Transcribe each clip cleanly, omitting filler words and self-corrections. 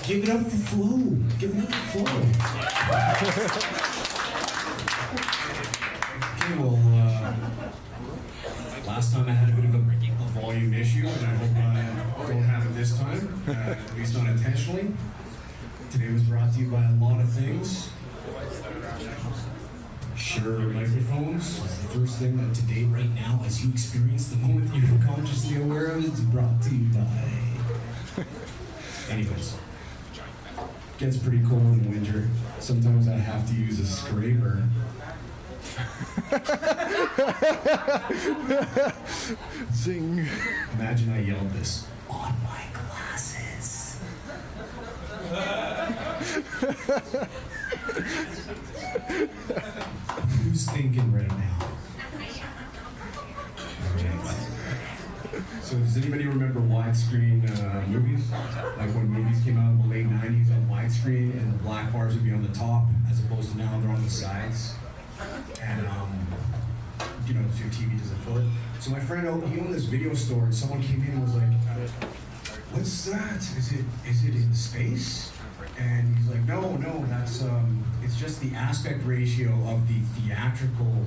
Give it up for Flo. Give it up for Flo. Okay, well, last time I had a bit of a volume issue, and I hope I don't have it this time, at least not intentionally. Today was brought to you by a lot of things. Sure, microphones is the first thing that today, right now, as you experience the moment that you're consciously aware of, is brought to you by. Anyways, gets pretty cold in winter. Sometimes I have to use a scraper. Zing. Imagine I yelled this on my glasses. Who's thinking right now? So does anybody remember widescreen movies? Like when movies came out in the late 90s on widescreen and the black bars would be on the top as opposed to now they're on the sides. And you know, so your TV doesn't fill it. So my friend, he owned this video store and someone came in and was like, what's that? Is it in space? And he's like, no, that's it's just the aspect ratio of the theatrical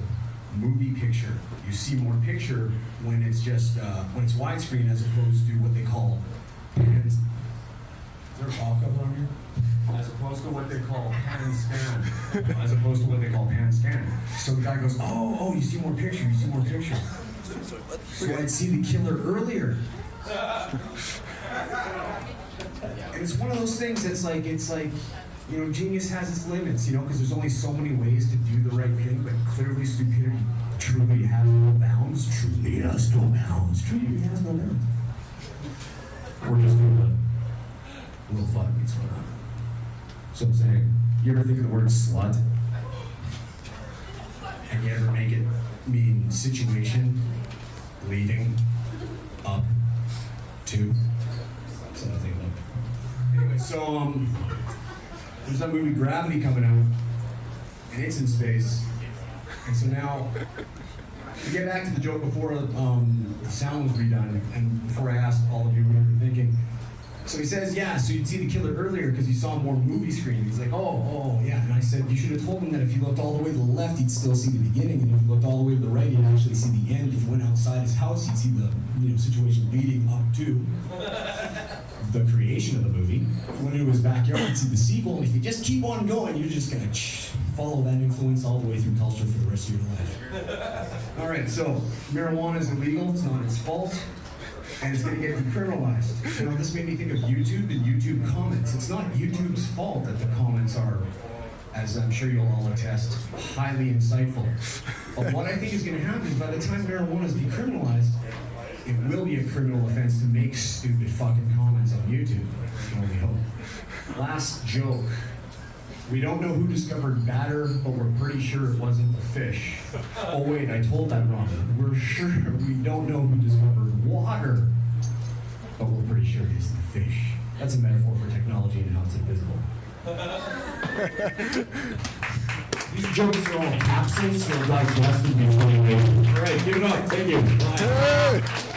movie picture. You see more picture when it's just when it's widescreen as opposed to what they call pan. Is there a pop up on here? As opposed to what they call pan scan. As opposed to what they call pan scan. So the guy goes, oh, you see more picture, you see more picture. So I'd see the killer earlier. And it's one of those things that's like, you know, genius has its limits, you know, because there's only so many ways to do the right thing, but clearly stupidity truly has no bounds. Truly has no bounds. Truly has no bounds. We're just doing a little fun. It's fun. So I'm saying, you ever think of the word slut? And you ever make it mean situation leading up to something like that? Anyway, so there's that movie Gravity coming out, and it's in space. And so now, to get back to the joke before the sound was redone, and before I asked all of you what you were thinking, so he says, yeah, so you'd see the killer earlier because you saw more movie screen. He's like, oh, yeah. And I said, you should have told him that if you looked all the way to the left, he'd still see the beginning, and if you looked all the way to the right, he'd actually see the end. If you went outside his house, he'd see the situation leading up to the creation of the movie. If you went into his backyard, you'd see the sequel, and if you just keep on going, you're just gonna follow that influence all the way through culture for the rest of your life. All right, so marijuana is illegal, it's not its fault, and it's gonna get decriminalized. You know, this made me think of YouTube and YouTube comments. It's not YouTube's fault that the comments are, as I'm sure you'll all attest, highly insightful. But what I think is gonna happen is by the time marijuana is decriminalized, it will be a criminal offense to make stupid fucking comments on YouTube. I can only hope. Last joke. We don't know who discovered batter, but we're pretty sure it wasn't a fish. Oh wait, I told that wrong. We're sure we don't know who discovered water, but we're pretty sure it isn't a fish. That's a metaphor for technology and how it's invisible. These jokes are all capsules, so digested before you make them. All right, give it up. Thank you. Bye.